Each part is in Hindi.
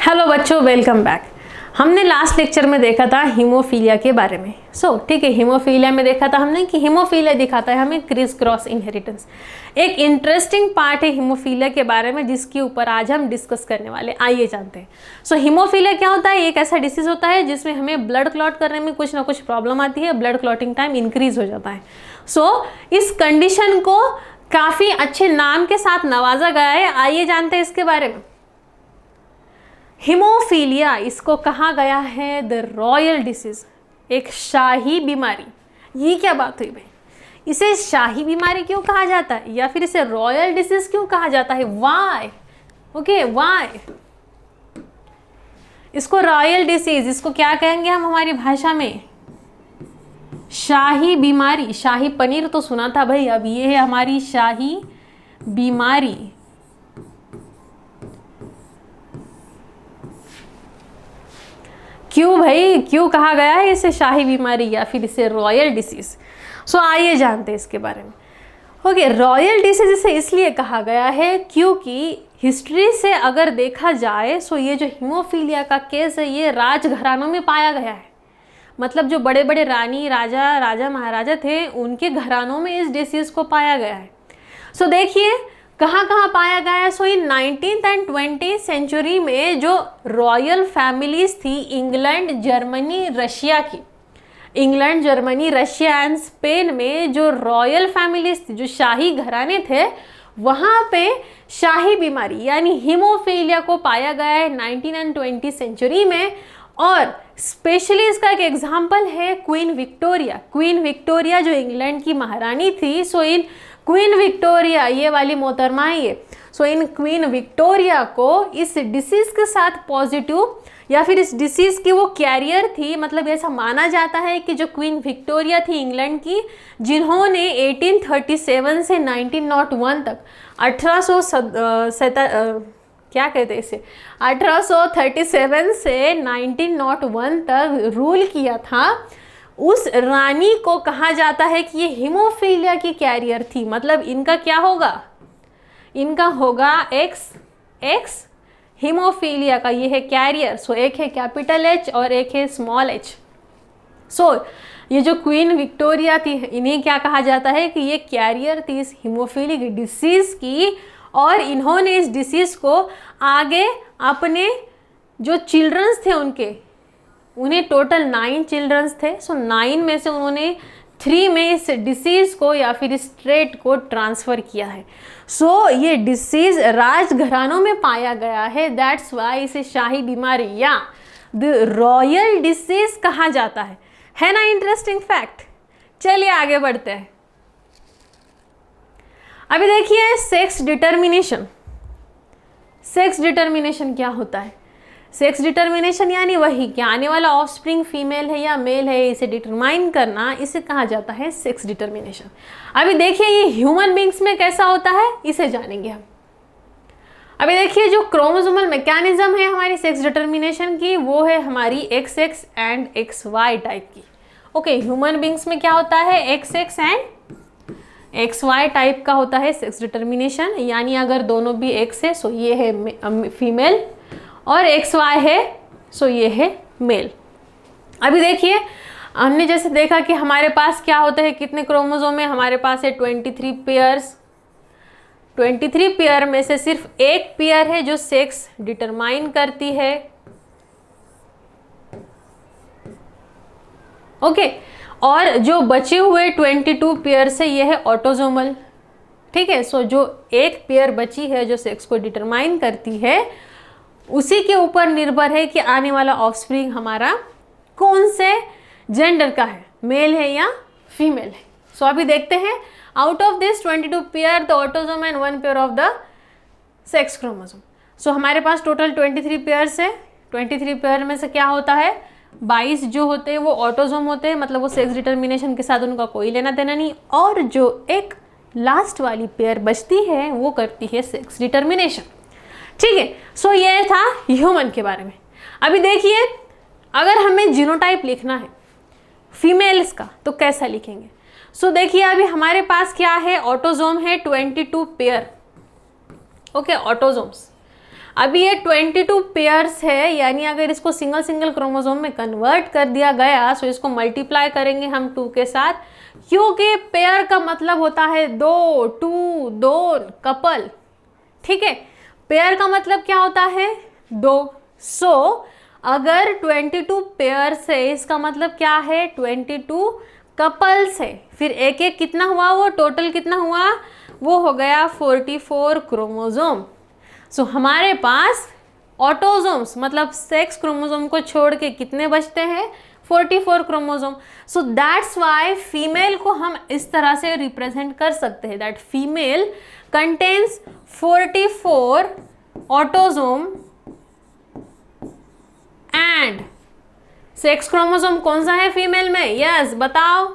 हेलो बच्चों, वेलकम बैक। हमने लास्ट लेक्चर में देखा था हीमोफीलिया के बारे में। ठीक है, हीमोफीलिया में देखा था हमने कि हीमोफीलिया दिखाता है हमें क्रिस क्रॉस इनहेरिटेंस। एक इंटरेस्टिंग पार्ट है हीमोफीलिया के बारे में जिसके ऊपर आज हम डिस्कस करने वाले, आइए जानते हैं। हीमोफीलिया क्या होता है? एक ऐसा डिसीज होता है जिसमें हमें ब्लड क्लॉट करने में कुछ ना कुछ प्रॉब्लम आती है, ब्लड क्लॉटिंग टाइम इंक्रीज हो जाता है। इस कंडीशन को काफ़ी अच्छे नाम के साथ नवाजा गया है, आइए जानते हैं इसके बारे में। हीमोफीलिया इसको कहा गया है द रॉयल डिसीज, एक शाही बीमारी। ये क्या बात हुई भाई, इसे शाही बीमारी क्यों कहा जाता है या फिर इसे रॉयल डिसीज क्यों कहा जाता है? वाई? ओके, वाई इसको रॉयल डिसीज, इसको क्या कहेंगे हम हमारी भाषा में? शाही बीमारी। शाही पनीर तो सुना था भाई, अब ये है हमारी शाही बीमारी। क्यों भाई, क्यों कहा गया है इसे शाही बीमारी या फिर इसे रॉयल डिसीज? आइए जानते हैं इसके बारे में। ओके, रॉयल डिसीज इसे इसलिए कहा गया है क्योंकि हिस्ट्री से अगर देखा जाए ये जो हीमोफीलिया का केस है ये राजघरानों में पाया गया है। मतलब जो बड़े बड़े रानी राजा महाराजा थे उनके घरानों में इस डिसीज को पाया गया है। देखिए कहाँ कहाँ पाया गया है। इन 19th एंड 20th सेंचुरी में जो रॉयल फैमिलीज थी इंग्लैंड, जर्मनी, रशिया की, England, Germany, Russia and Spain में जो रॉयल फैमिलीज थी, जो शाही घराने थे, वहाँ पे शाही बीमारी यानी हीमोफीलिया को पाया गया है 19th एंड 20th सेंचुरी में। और स्पेशली इसका एक एग्जाम्पल है क्वीन विक्टोरिया। क्वीन विक्टोरिया जो इंग्लैंड की महारानी थी, इन क्वीन विक्टोरिया, ये वाली मोहतरमा है ये, इन क्वीन विक्टोरिया को इस डिसीज के साथ पॉजिटिव या फिर इस डिसीज की वो कैरियर थी। मतलब ऐसा माना जाता है कि जो क्वीन विक्टोरिया थी इंग्लैंड की, जिन्होंने 1837 से 1901 तक 1837 से 1901 तक रूल किया था, उस रानी को कहा जाता है कि ये हीमोफीलिया की कैरियर थी। मतलब इनका क्या होगा? इनका होगा एक्स हीमोफीलिया का ये है कैरियर। एक है कैपिटल H और एक है स्मॉल h। ये जो क्वीन विक्टोरिया थी इन्हें क्या कहा जाता है कि ये कैरियर थी इस हीमोफीलिक डिसीज की, और इन्होंने इस डिसीज को आगे अपने जो चिल्ड्रंस थे उन्हें टोटल 9 चिल्ड्रंस थे। 9 में से उन्होंने 3 में इस डिसीज को या फिर इस ट्रेट को ट्रांसफ़र किया है। ये डिसीज राजघरानों में पाया गया है, दैट्स वाई इसे शाही बीमारी या द रॉयल डिसीज कहा जाता है ना? Interesting fact. चलिए आगे बढ़ते हैं। अभी देखिए सेक्स डिटर्मिनेशन। सेक्स डिटर्मिनेशन क्या होता है? सेक्स डिटर्मिनेशन यानी वही कि आने वाला ऑफस्प्रिंग फीमेल है या मेल है, इसे डिटरमाइन करना, इसे कहा जाता है सेक्स डिटर्मिनेशन। अभी देखिए ये ह्यूमन बींग्स में कैसा होता है इसे जानेंगे हम। अभी देखिए जो क्रोमोसोमल मैकेनिज्म है हमारी सेक्स डिटर्मिनेशन की, वो है हमारी XX एंड XY टाइप की। ओके, ह्यूमन बींग्स में क्या होता है? XX एंड XY टाइप का होता है सेक्स डिटर्मिनेशन। यानी अगर दोनों भी X है ये है फीमेल और XY है ये है मेल। अभी देखिए हमने जैसे देखा कि हमारे पास क्या होता है, कितने क्रोमोसोम है हमारे पास है 23 पेयर्स। 23 पेयर में से सिर्फ एक पेयर है जो सेक्स डिटरमाइन करती है। ओके, और जो बचे हुए 22 पेयर से ये है ऑटोजोमल। ठीक है, जो एक पेयर बची है जो सेक्स को डिटरमाइन करती है, उसी के ऊपर निर्भर है कि आने वाला ऑफस्प्रिंग हमारा कौन से जेंडर का है, मेल है या फीमेल है। अभी देखते हैं, out of this 22 pair the autosome and 1 pair of the sex chromosome. हमारे पास टोटल 23 पेयर्स है। 23 पेयर में से क्या होता है, 22 जो होते हैं वो ऑटोजोम होते हैं, मतलब वो सेक्स डिटर्मिनेशन के साथ उनका कोई लेना देना नहीं, और जो एक लास्ट वाली पेयर बचती है वो करती है सेक्स डिटर्मिनेशन। ठीक है, ये था ह्यूमन के बारे में। अभी देखिए अगर हमें जीनोटाइप लिखना है फीमेल्स का तो कैसा लिखेंगे? देखिए अभी हमारे पास क्या है, ऑटोजोम है 22 पेयर। Okay, autosomes. अभी ये 22 पेयर्स है, यानी अगर इसको सिंगल सिंगल क्रोमोसोम में कन्वर्ट कर दिया गया तो इसको मल्टीप्लाई करेंगे हम 2 के साथ, क्योंकि पेयर का मतलब होता है दो, टू, दो, कपल। ठीक है, पेयर का मतलब क्या होता है? दो। सो अगर 22 पेयर्स है, इसका मतलब क्या है? 22 कपल्स है। फिर एक एक कितना हुआ? वो टोटल कितना हुआ? वो हो गया 44 क्रोमोसोम। सो हमारे पास ऑटोसोम्स मतलब सेक्स क्रोमोसोम को छोड़ के कितने बचते हैं? 44 chromosome. So that's why female को हम इस तरह से रिप्रेजेंट कर सकते हैं, that female contains 44 autosome and sex chromosome कौन सा है फीमेल में? यस, बताओ,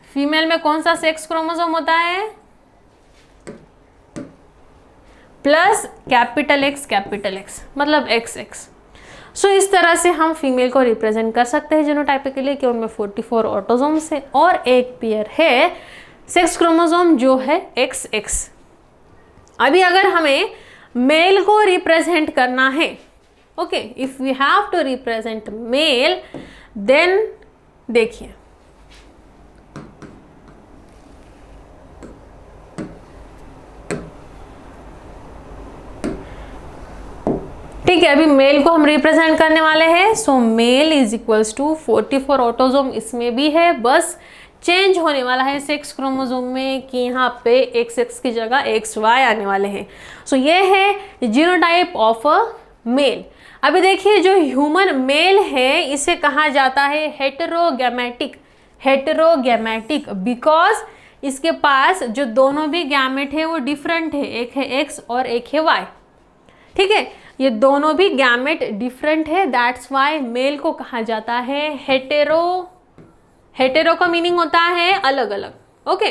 फीमेल में कौन सा सेक्स क्रोमोसोम होता है? प्लस कैपिटल एक्स मतलब XX। सो इस तरह से हम फीमेल को रिप्रेजेंट कर सकते हैं जीनोटाइपिकली कि उनमें 44 ऑटोसोम्स है और एक पेयर है सेक्स क्रोमोसोम जो है XX। अभी अगर हमें मेल को रिप्रेजेंट करना है, okay, if we have to represent male, then देखिए ठीक है, अभी मेल को हम रिप्रेजेंट करने वाले हैं। So male is equals to 44 autosome इसमें भी है, बस चेंज होने वाला है सेक्स क्रोमोसोम में कि यहाँ पे XX की जगह XY आने वाले हैं। सो ये है जीनोटाइप ऑफ अ मेल। अभी देखिए जो ह्यूमन मेल है इसे कहा जाता है हेटेरोगैमेटिक बिकॉज इसके पास जो दोनों भी गैमेट है वो डिफरेंट है, एक है X और एक है Y। ठीक है, ये दोनों भी गैमेट डिफरेंट है, दैट्स वाई मेल को कहा जाता है हेटेरो। हेटेरो का मीनिंग होता है अलग अलग, ओके।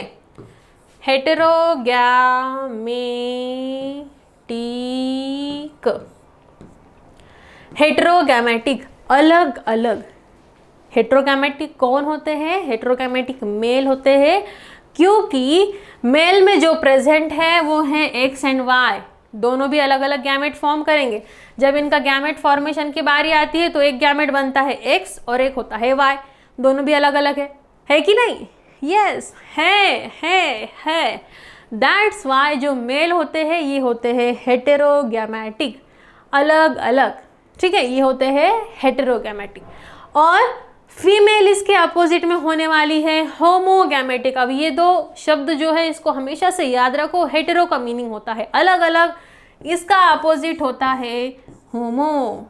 हेटेरोगैमेटिक अलग अलग। हेटेरोगैमेटिक कौन होते हैं? हेटेरोगैमेटिक मेल होते हैं, क्योंकि मेल में जो प्रेजेंट है वो है X एंड Y, दोनों भी अलग अलग गैमेट फॉर्म करेंगे। जब इनका गैमेट फॉर्मेशन की बारी आती है तो एक गैमेट बनता है X और एक होता है Y, दोनों भी अलग अलग है कि नहीं? यस, है। दैट्स वाई जो मेल होते हैं ये होते हैं हेटेरोगैमेटिक, अलग अलग। ठीक है, ये होते हैं हेटेरोगैमेटिक। और फीमेल इसके अपोजिट में होने वाली है होमोगैमेटिक। अब ये दो शब्द जो है इसको हमेशा से याद रखो, हेटेरो का मीनिंग होता है अलग अलग, इसका अपोजिट होता है होमो।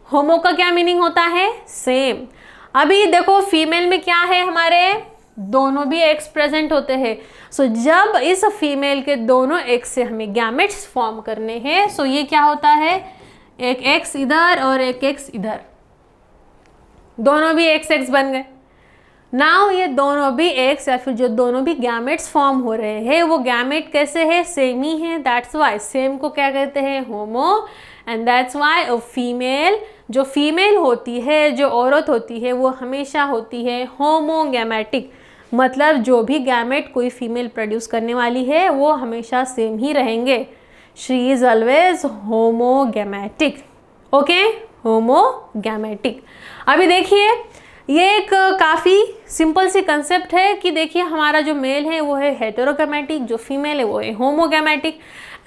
होमो का क्या मीनिंग होता है? सेम। अभी देखो फीमेल में क्या है, हमारे दोनों भी X प्रेजेंट होते हैं। सो जब इस फीमेल के दोनों X से हमें गैमेट्स फॉर्म करने हैं, सो ये क्या होता है, एक X इधर और एक X इधर, दोनों भी XX बन गए। नाउ ये दोनों भी X या फिर जो दोनों भी गैमेट्स फॉर्म हो रहे हैं वो गैमेट कैसे है? सेम ही है, दैट्स वाई सेम को क्या कहते हैं? Homo. And that's why a female, जो फीमेल होती है, जो औरत होती है, वो हमेशा होती है होमोगैमेटिक, मतलब जो भी गैमेट कोई फीमेल प्रोड्यूस करने वाली है वो हमेशा सेम ही रहेंगे। She is always homogametic, okay, homogametic. अभी देखिए ये एक काफ़ी सिंपल सी कंसेप्ट है कि देखिए हमारा जो मेल है वो है हेटेरोगैमेटिक, जो फीमेल है वो है होमोगैमेटिक।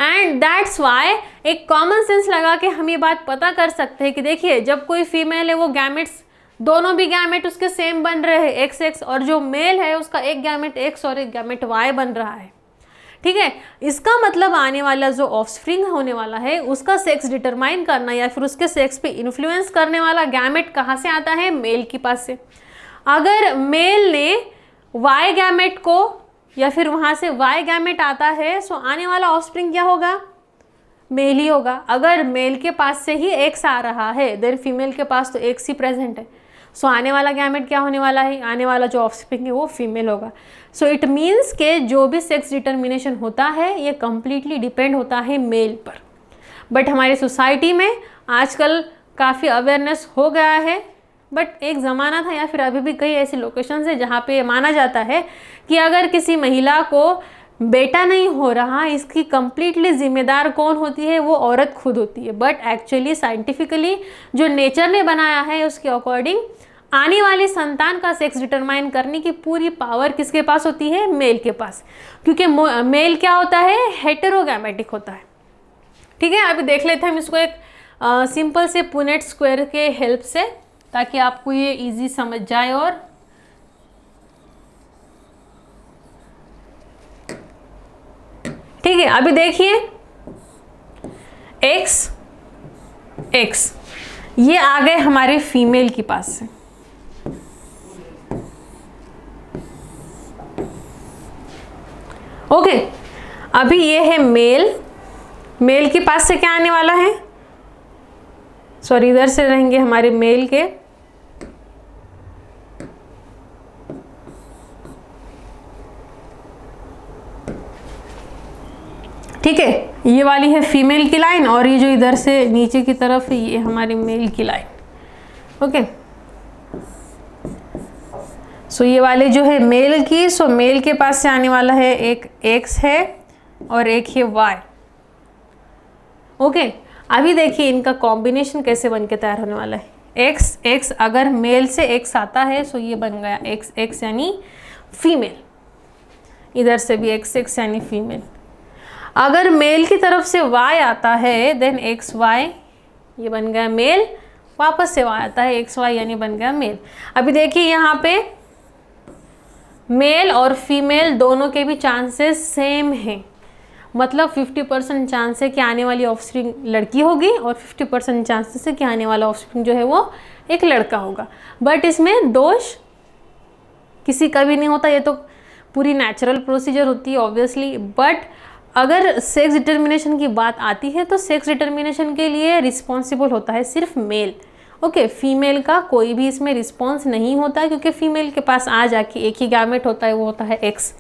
एंड दैट्स वाई एक कॉमन सेंस लगा के हम ये बात पता कर सकते हैं कि देखिए जब कोई फीमेल है वो गैमेट्स, दोनों भी गैमेट उसके सेम बन रहे हैं XX, और जो मेल है उसका एक गैमेट X और एक गैमेट Y बन रहा है। ठीक है, इसका मतलब आने वाला जो ऑफस्प्रिंग होने वाला है उसका सेक्स डिटरमाइन करना या फिर उसके सेक्स पे इन्फ्लुएंस करने वाला गैमेट कहाँ से आता है? मेल के पास से। अगर मेल ने Y गैमेट को या फिर वहाँ से Y गैमेट आता है, सो आने वाला ऑफस्प्रिंग क्या होगा? मेल ही होगा। अगर मेल के पास से ही X आ रहा है देन फीमेल के पास तो X ही प्रेजेंट है, सो आने वाला गैमेट क्या होने वाला है? आने वाला जो ऑफस्प्रिंग है वो फीमेल होगा। सो इट मीन्स के जो भी सेक्स डिटर्मिनेशन होता है ये कम्प्लीटली डिपेंड होता है मेल पर। बट हमारी सोसाइटी में आजकल काफ़ी अवेयरनेस हो गया है, बट एक ज़माना था या फिर अभी भी कई ऐसी लोकेशंस है जहाँ पे माना जाता है कि अगर किसी महिला को बेटा नहीं हो रहा, इसकी कंप्लीटली जिम्मेदार कौन होती है? वो औरत खुद होती है। बट एक्चुअली साइंटिफिकली जो नेचर ने बनाया है उसके अकॉर्डिंग आने वाली संतान का सेक्स डिटरमाइन करने की पूरी पावर किसके पास होती है? मेल के पास, क्योंकि मेल क्या होता है? हेटेरोगैमेटिक होता है। ठीक है, अभी देख लेते हैं हम इसको एक सिंपल से पुनेट स्क्वायर के हेल्प से, ताकि आपको ये इजी समझ जाए। और ठीक है, अभी देखिए एक्स एक्स ये आ गए हमारे फीमेल के पास से। ओके, अभी ये है मेल, मेल के पास से क्या आने वाला है? सॉरी, इधर से रहेंगे हमारे मेल के। ठीक है, ये वाली है फीमेल की लाइन, और ये जो इधर से नीचे की तरफ है ये हमारी मेल की लाइन। ओके, सो ये वाले जो है मेल की, सो मेल के पास से आने वाला है एक एक्स है और एक है वाई। ओके, अभी देखिए इनका कॉम्बिनेशन कैसे बन के तैयार होने वाला है। एक्स एक्स, अगर मेल से एक्स आता है सो ये बन गया एक्स एक्स यानी फीमेल, इधर से भी एक्स एक्स यानी फीमेल। अगर मेल की तरफ से वाई आता है देन एक्स वाई, ये बन गया मेल। वापस से वाई आता है एक्स वाई यानी बन गया मेल। अभी देखिए यहाँ पे मेल और फीमेल दोनों के भी चांसेस सेम हैं, मतलब 50% चांस है कि आने वाली ऑफस्प्रिंग लड़की होगी और 50% चांसेस है कि आने वाला ऑफस्प्रिंग जो है वो एक लड़का होगा। बट इसमें दोष किसी का भी नहीं होता, ये तो पूरी नेचुरल प्रोसीजर होती है ऑब्वियसली। बट अगर सेक्स डिटर्मिनेशन की बात आती है तो सेक्स डिटर्मिनेशन के लिए रिस्पॉन्सिबल होता है सिर्फ मेल। ओके, फीमेल का कोई भी इसमें रिस्पॉन्स नहीं होता, क्योंकि फीमेल के पास आ जाके एक ही गैमेट होता है, वो होता है एक्स।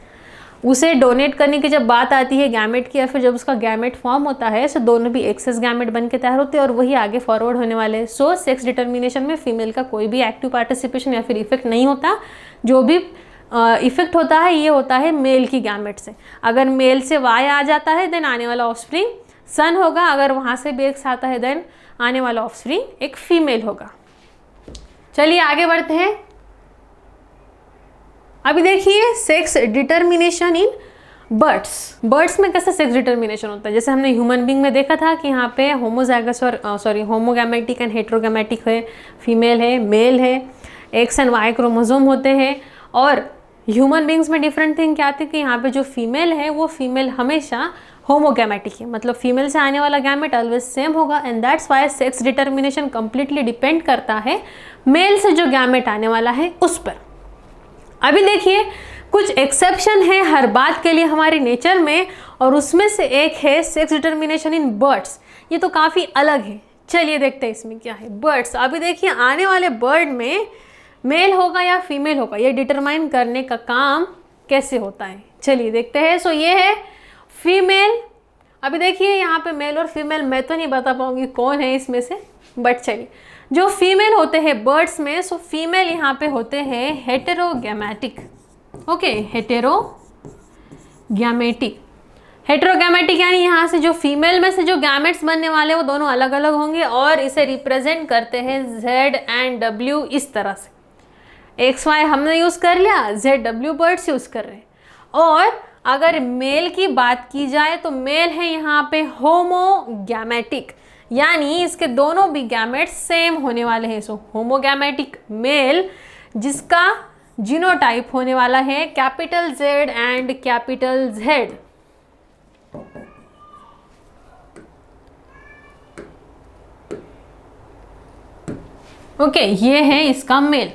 उसे डोनेट करने की जब बात आती है गैमेट की, या फिर जब उसका गैमेट फॉर्म होता है, तो दोनों भी एक्सेस गैमेट बन के तैयार होते हैं और वही आगे फॉरवर्ड होने वाले हैं। सो सेक्स डिटर्मिनेशन में फीमेल का कोई भी एक्टिव पार्टिसिपेशन या फिर इफेक्ट नहीं होता। जो भी इफेक्ट होता है ये होता है मेल की गैमेट से। अगर मेल से वाई आ जाता है देन आने वाला ऑफस्प्रिंग सन होगा, अगर वहाँ से भी एक्स आता है देन आने वाला ऑफस्प्रिंग एक फीमेल होगा। चलिए आगे बढ़ते हैं। अभी देखिए sex determination in birds. Birds में कैसे सेक्स डिटर्मिनेशन होता है? जैसे हमने ह्यूमन बींग में देखा था कि यहाँ पे होमोजाइगस और होमोगैमेटिक एंड हेट्रोगैमेटिक है, फीमेल है मेल है, एक्स एंड वाई क्रोमोसोम होते हैं। और ह्यूमन बींग्स में डिफरेंट थिंग क्या आती है कि यहाँ पे जो फीमेल है वो फीमेल हमेशा होमोगैमेटिक है, मतलब फीमेल से आने वाला गैमेट ऑलवेज सेम होगा। And that's Y sex determination completely depend करता है मेल से जो गैमेट आने वाला है उस पर। अभी देखिए कुछ एक्सेप्शन है हर बात के लिए हमारे नेचर में, और उसमें से एक है सेक्स डिटर्मिनेशन इन बर्ड्स। ये तो काफ़ी अलग है, चलिए देखते हैं इसमें क्या है। बर्ड्स, अभी देखिए आने वाले बर्ड में मेल होगा या फीमेल होगा ये डिटरमाइन करने का काम कैसे होता है, चलिए देखते हैं। सो ये है फीमेल। अभी देखिए यहाँ पे मेल और फीमेल मैं तो नहीं बता पाऊंगी कौन है इसमें से, बट चलिए जो फीमेल होते हैं बर्ड्स में, सो फीमेल यहाँ पे होते हैं हेटेरोगैमेटिक। Okay, heterogametic. हेटेरोगैमेटिक यानी यहाँ से जो फीमेल में से जो गैमेट्स बनने वाले वो दोनों अलग अलग होंगे, और इसे रिप्रेजेंट करते हैं Z एंड W इस तरह से। एक्स वाई हमने यूज़ कर लिया, ZW बर्ड्स यूज़ कर रहे हैं। और अगर मेल की बात की जाए तो मेल है यहाँ पे होमोगैमेटिक, यानी इसके दोनों भी गैमेट्स सेम होने वाले हैं। सो होमोगैमेटिक मेल जिसका जीनोटाइप होने वाला है capital Z and capital Z। Okay, ये है इसका मेल।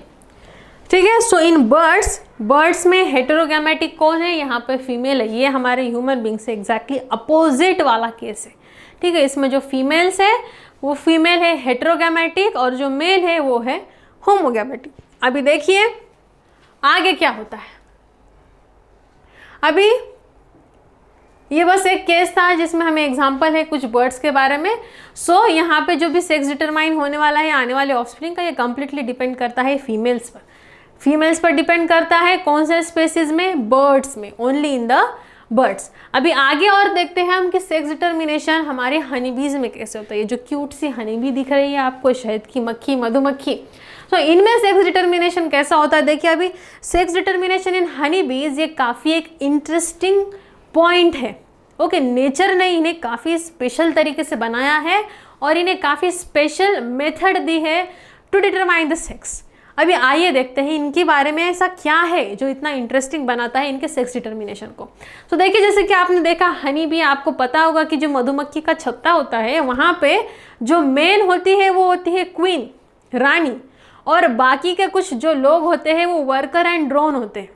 ठीक है, सो इन बर्ड्स में हेटेरोगैमेटिक कौन है? यहाँ पे फीमेल है। ये हमारे ह्यूमन बींग से एग्जैक्टली अपोजिट वाला केस है। ठीक है, इसमें जो फीमेल्स है वो फीमेल है हेटेरोगैमेटिक और जो मेल है वो है होमोगैमेटिक। अभी देखिए आगे क्या होता है। अभी ये बस एक केस था जिसमें हमें एग्जांपल है कुछ बर्ड्स के बारे में। सो यहाँ पे जो भी सेक्स डिटरमाइन होने वाला है आने वाले ऑफस्प्रिंग का, ये कंप्लीटली डिपेंड करता है फीमेल्स पर डिपेंड करता है। कौन से स्पेसीज में? बर्ड्स में, ओनली इन द बर्ड्स। अभी आगे और देखते हैं हम कि सेक्स डिटर्मिनेशन हमारे हनीबीज में कैसे होता है। ये जो क्यूट सी हनीबी दिख रही है आपको, शहद की मक्खी, मधुमक्खी, तो इनमें सेक्स डिटर्मिनेशन कैसा होता है। देखिए अभी सेक्स डिटर्मिनेशन इन हनीबीज ये काफ़ी एक इंटरेस्टिंग पॉइंट है। ओके, नेचर ने इन्हें काफ़ी स्पेशल तरीके से बनाया है और इन्हें काफ़ी स्पेशल मेथड दी है टू डिटरमाइन द सेक्स। अभी आइए देखते हैं इनके बारे में ऐसा क्या है जो इतना इंटरेस्टिंग बनाता है इनके सेक्स डिटर्मिनेशन को। तो देखिए जैसे कि आपने देखा हनी बी, आपको पता होगा कि जो मधुमक्खी का छत्ता होता है वहाँ पे जो मेन होती है वो होती है क्वीन, रानी, और बाकी के कुछ जो लोग होते हैं वो वर्कर एंड ड्रोन होते हैं।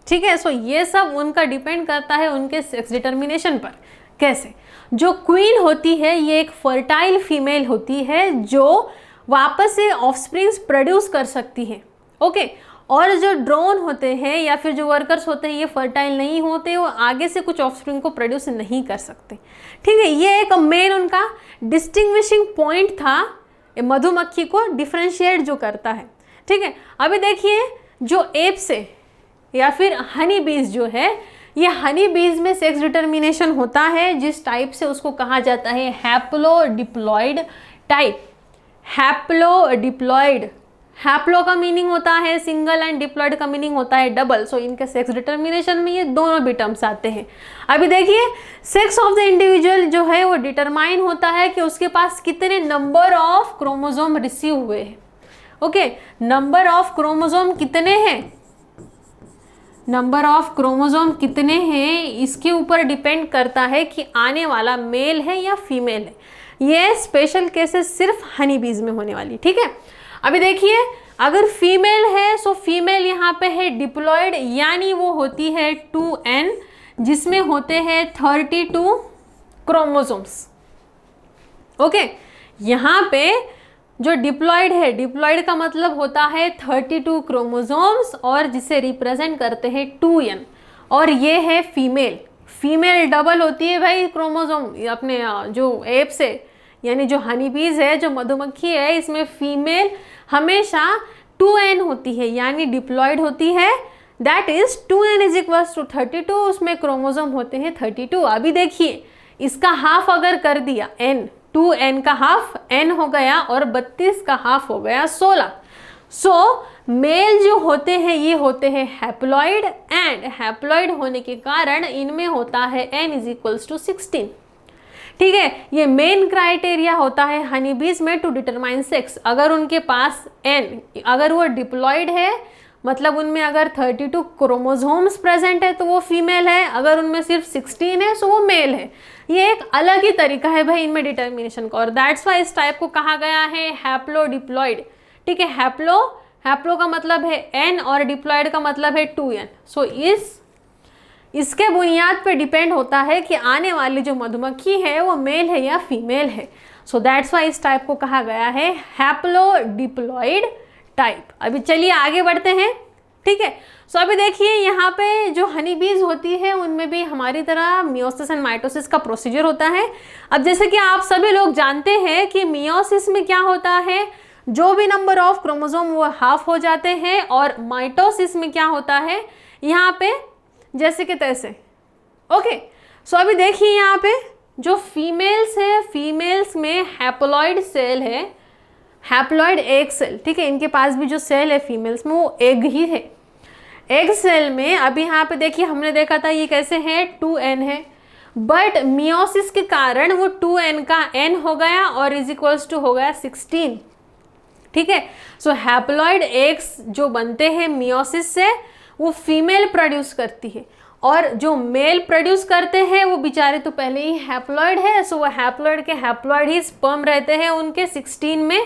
ठीक है, सो ये सब उनका डिपेंड करता है उनके सेक्स डिटर्मिनेशन पर। कैसे? जो क्वीन होती है ये एक फर्टाइल फीमेल होती है जो वापस से ऑफस्प्रिंग्स प्रोड्यूस कर सकती है। ओके, और जो ड्रोन होते हैं या फिर जो वर्कर्स होते हैं ये फर्टाइल नहीं होते, वो आगे से कुछ ऑफस्प्रिंग को प्रोड्यूस नहीं कर सकते। ठीक है, ये एक मेन उनका डिस्टिंग्विशिंग पॉइंट था मधुमक्खी को डिफ्रेंशिएट जो करता है। ठीक है, अभी देखिए जो एप से या फिर हनी बीज जो है, ये हनी बीज में सेक्स डिटर्मिनेशन होता है जिस टाइप से उसको कहा जाता है हैप्लोडिप्लॉइड टाइप। हैप्लोडिप्लॉइड, हैप्लो का मीनिंग होता है सिंगल एंड डिप्लॉइड का मीनिंग होता है डबल। सो इनके सेक्स डिटर्मिनेशन में ये दोनों भी टर्म्स आते हैं। अभी देखिए सेक्स ऑफ द इंडिविजुअल जो है वो डिटरमाइन होता है कि उसके पास कितने नंबर ऑफ क्रोमोसोम रिसीव हुए हैं। ओके, नंबर ऑफ क्रोमोसोम कितने हैं, नंबर ऑफ क्रोमोसोम कितने हैं इसके ऊपर डिपेंड करता है कि आने वाला मेल है या फीमेल है। ये स्पेशल केसेस सिर्फ हनी बीज में होने वाली। ठीक है, अभी देखिए अगर फीमेल है सो फीमेल यहाँ पे है डिप्लॉयड, यानी वो होती है 2n जिसमें होते हैं 32 क्रोमोसोम्स। ओके, यहाँ पे जो डिप्लॉयड है, डिप्लॉयड का मतलब होता है 32 क्रोमोसोम्स और जिसे रिप्रेजेंट करते हैं 2n, और ये है फीमेल। फीमेल डबल होती है भाई क्रोमोसोम अपने जो एप से, यानी जो हनी बीज है, जो मधुमक्खी है, इसमें फीमेल हमेशा 2n होती है यानी डिप्लॉयड होती है। That is 2n is equals to 32, उसमें क्रोमोसोम होते हैं 32। अभी देखिए इसका हाफ अगर कर दिया n, 2n का हाफ n हो गया और 32 का हाफ हो गया 16। सो मेल जो होते हैं ये होते हैं हैप्लॉइड, एंड हैप्लॉइड होने के कारण इनमें होता है n इज इक्वल्स टू 16। ठीक है, ये मेन क्राइटेरिया होता है हनी बीज में टू डिटरमाइन सेक्स। अगर उनके पास n, अगर वो डिप्लॉयड है मतलब उनमें अगर 32 क्रोमोसोम्स प्रेजेंट है तो वो फीमेल है, अगर उनमें सिर्फ 16 है तो वो मेल है। ये एक अलग ही तरीका है भाई इनमें डिटर्मिनेशन का, और दैट्स वाई इस टाइप को कहा गया है हैप्लोडिप्लॉइड। ठीक है, हैप्लो का मतलब है n और डिप्लॉयड का मतलब है 2n। सो इसके बुनियाद पे डिपेंड होता है कि आने वाली जो मधुमक्खी है वो मेल है या फीमेल है। सो दैट्स वाई इस टाइप को कहा गया है हैप्लोडिप्लॉइड टाइप। अभी चलिए आगे बढ़ते हैं। ठीक है, सो अभी देखिए यहाँ पे जो हनी बीज होती है उनमें भी हमारी तरह मियोसिस एंड माइटोसिस का प्रोसीजर होता है। अब जैसे कि आप सभी लोग जानते हैं कि मियोसिस में क्या होता है, जो भी नंबर ऑफ क्रोमोसोम वो हाफ हो जाते हैं, और माइटोसिस में क्या होता है यहाँ पे जैसे कि तैसे। ओके, सो अभी देखिए यहाँ पे जो फीमेल्स है, फीमेल्स में हैप्लॉइड सेल है, हैप्लॉइड एग सेल। ठीक है, इनके पास भी जो सेल है फीमेल्स में वो एग ही है। एग सेल में अभी यहाँ पे देखिए हमने देखा था ये कैसे है 2n है, बट मियोसिस के कारण वो 2n का n हो गया और इज इक्वल्स टू हो गया 16। ठीक है, सो हैप्लॉइड एग्स जो बनते हैं मियोसिस से वो फीमेल प्रोड्यूस करती है, और जो मेल प्रोड्यूस करते हैं वो बेचारे तो पहले ही हैप्लॉइड है, सो वो हैप्लॉइड के हैप्लॉइड ही स्पर्म रहते हैं उनके 16 में।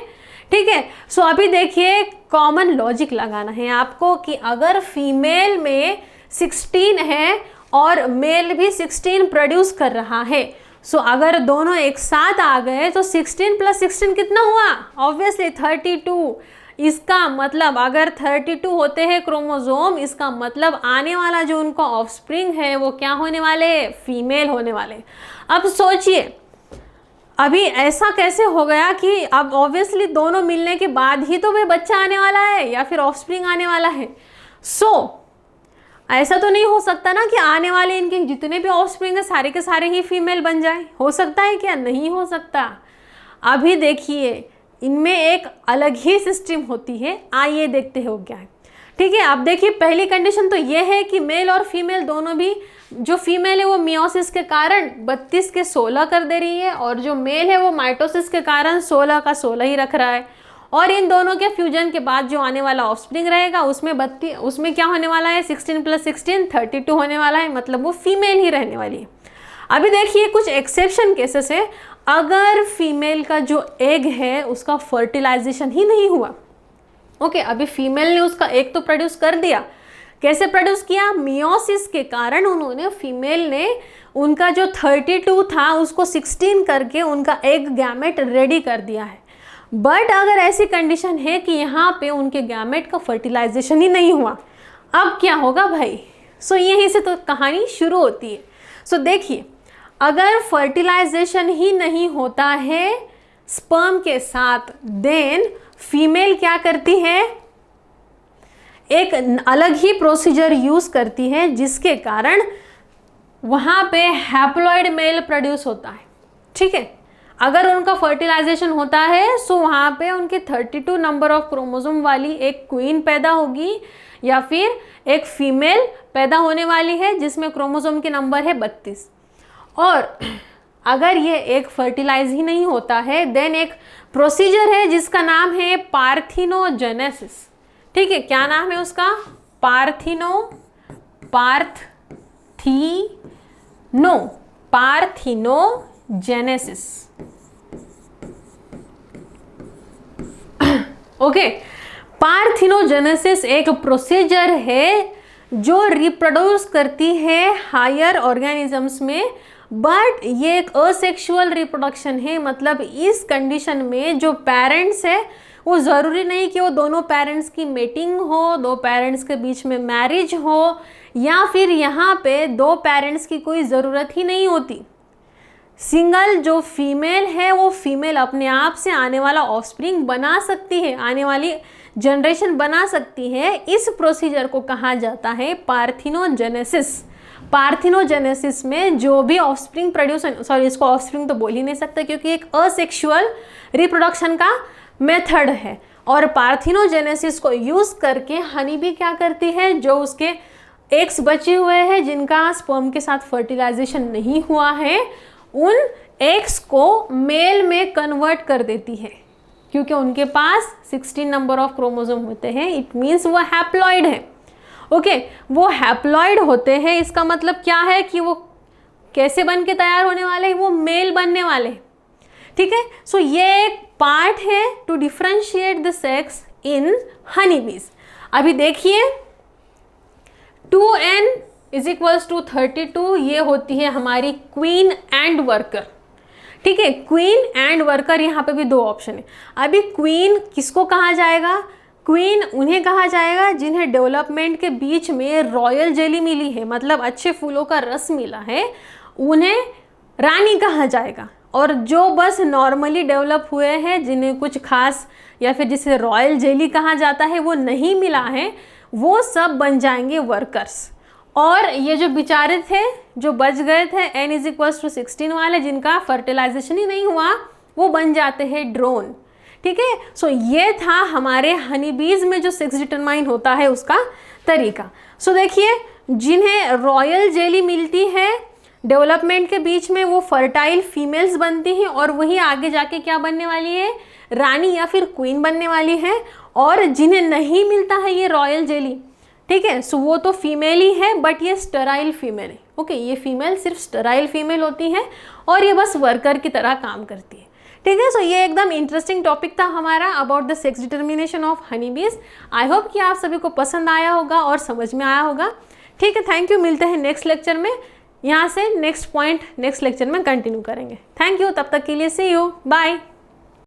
ठीक है, सो अभी देखिए कॉमन लॉजिक लगाना है आपको कि अगर फीमेल में 16 है और मेल भी 16 प्रोड्यूस कर रहा है, सो अगर दोनों एक साथ आ गए तो 16 + 16 कितना हुआ, ऑब्वियसली 32। इसका मतलब अगर 32 होते हैं क्रोमोसोम, इसका मतलब आने वाला जो उनका ऑफस्प्रिंग है वो क्या होने वाले, फीमेल होने वाले। अब सोचिए अभी ऐसा कैसे हो गया कि अब ऑब्वियसली दोनों मिलने के बाद ही तो वे बच्चा आने वाला है या फिर ऑफस्प्रिंग आने वाला है। सो ऐसा तो नहीं हो सकता ना कि आने वाले इनके जितने भी ऑफस्प्रिंग है सारे के सारे ही फीमेल बन जाए, हो सकता है क्या? नहीं हो सकता। अभी देखिए इनमें एक अलग ही सिस्टम होती है, आइए देखते हो क्या है। ठीक है, अब देखिए पहली कंडीशन तो ये है कि मेल और फीमेल दोनों भी, जो फीमेल है वो मियोसिस के कारण 32 के 16 कर दे रही है और जो मेल है वो माइटोसिस के कारण 16 का 16 ही रख रहा है। और इन दोनों के फ्यूजन के बाद जो आने वाला ऑफस्प्रिंग रहेगा उसमें क्या होने वाला है? 16 + 16 32 होने वाला है, मतलब वो फीमेल ही रहने वाली है। अभी देखिए कुछ एक्सेप्शन केसेस है, अगर फीमेल का जो एग है उसका फर्टिलाइजेशन ही नहीं हुआ। ओके, अभी फीमेल ने उसका एग तो प्रोड्यूस कर दिया, कैसे प्रोड्यूस किया? मियोसिस के कारण उन्होंने, फीमेल ने उनका जो 32 था उसको 16 करके उनका एग गैमेट रेडी कर दिया है। बट अगर ऐसी कंडीशन है कि यहाँ पे उनके गैमेट का फर्टिलाइजेशन ही नहीं हुआ, अब क्या होगा भाई? सो यहीं से तो कहानी शुरू होती है। सो देखिए, अगर फर्टिलाइजेशन ही नहीं होता है स्पर्म के साथ, देन फीमेल क्या करती है? एक अलग ही प्रोसीजर यूज करती है जिसके कारण वहाँ पे हैप्लॉइड मेल प्रोड्यूस होता है। ठीक है, अगर उनका फर्टिलाइजेशन होता है सो वहाँ पे उनके 32 नंबर ऑफ क्रोमोसोम वाली एक क्वीन पैदा होगी या फिर एक फीमेल पैदा होने वाली है जिसमें क्रोमोसोम के नंबर है 32। और अगर ये एक फर्टिलाइज ही नहीं होता है देन एक प्रोसीजर है जिसका नाम है पार्थिनोजेनेसिस। ठीक है, क्या नाम है उसका? पार्थिनोजेनेसिस। ओके, पार्थिनोजेनेसिस एक प्रोसीजर है जो रिप्रोड्यूस करती है हायर ऑर्गेनिजम्स में, बट ये एक असेक्सुअल रिप्रोडक्शन है। मतलब इस कंडीशन में जो पेरेंट्स है वो ज़रूरी नहीं कि वो दोनों पेरेंट्स की मेटिंग हो, दो पेरेंट्स के बीच में मैरिज हो, या फिर यहाँ पे दो पेरेंट्स की कोई ज़रूरत ही नहीं होती। सिंगल जो फीमेल है वो फीमेल अपने आप से आने वाला ऑफस्प्रिंग बना सकती है, आने वाली जनरेशन बना सकती है। इस प्रोसीजर को कहा जाता है पार्थिनोजेनेसिस। पार्थिनोजेनेसिस में जो भी ऑफस्प्रिंग प्रोड्यूस, सॉरी इसको ऑफस्प्रिंग तो बोल ही नहीं सकते क्योंकि एक असेक्सुअल रिप्रोडक्शन का मेथड है। और पार्थिनोजेनेसिस को यूज़ करके हनी भी क्या करती है, जो उसके एग्स बचे हुए हैं जिनका स्पर्म के साथ फर्टिलाइजेशन नहीं हुआ है, उन एग्स को मेल में कन्वर्ट कर देती है क्योंकि उनके पास 16 नंबर ऑफ क्रोमोसोम होते हैं। इट मीन्स वो हैप्लॉइड है। ओके, वो हैप्लॉइड होते हैं, इसका मतलब क्या है कि वो कैसे बन के तैयार होने वाले हैं? वो मेल बनने वाले। ठीक है, सो ये एक पार्ट है टू डिफ्रेंशिएट द सेक्स इन हनी बीज। अभी देखिए 2n = 32 ये होती है हमारी क्वीन एंड वर्कर। ठीक है, क्वीन एंड वर्कर, यहाँ पे भी दो ऑप्शन है। अभी क्वीन किसको कहा जाएगा? क्वीन उन्हें कहा जाएगा जिन्हें डेवलपमेंट के बीच में रॉयल जेली मिली है, मतलब अच्छे फूलों का रस मिला है, उन्हें रानी कहा जाएगा। और जो बस नॉर्मली डेवलप हुए हैं, जिन्हें कुछ खास या फिर जिसे रॉयल जेली कहा जाता है वो नहीं मिला है, वो सब बन जाएंगे वर्कर्स। और ये जो बेचारे थे जो बच गए थे n = 16 वाले, जिनका फर्टिलाइजेशन ही नहीं हुआ, वो बन जाते हैं ड्रोन। ठीक है, सो ये था हमारे हनी बीज में जो सेक्स डिटरमाइन होता है उसका तरीका। सो देखिए, जिन्हें रॉयल जेली मिलती है डेवलपमेंट के बीच में, वो फर्टाइल फीमेल्स बनती हैं और वही आगे जाके क्या बनने वाली है? रानी या फिर क्वीन बनने वाली है। और जिन्हें नहीं मिलता है ये रॉयल जेली, ठीक है, सो वो तो फीमेल ही है, बट ये स्टेराइल फीमेल है। ओके, ये फीमेल सिर्फ स्टेराइल फीमेल होती है और ये बस वर्कर की तरह काम करती है। ठीक है, सो ये एकदम इंटरेस्टिंग टॉपिक था हमारा about the sex determination of honey bees. I hope कि आप सभी को पसंद आया होगा और समझ में आया होगा। ठीक है, थैंक यू। मिलते हैं नेक्स्ट लेक्चर में। यहाँ से नेक्स्ट पॉइंट नेक्स्ट लेक्चर में कंटिन्यू करेंगे। थैंक यू, तब तक के लिए सी यू, बाय।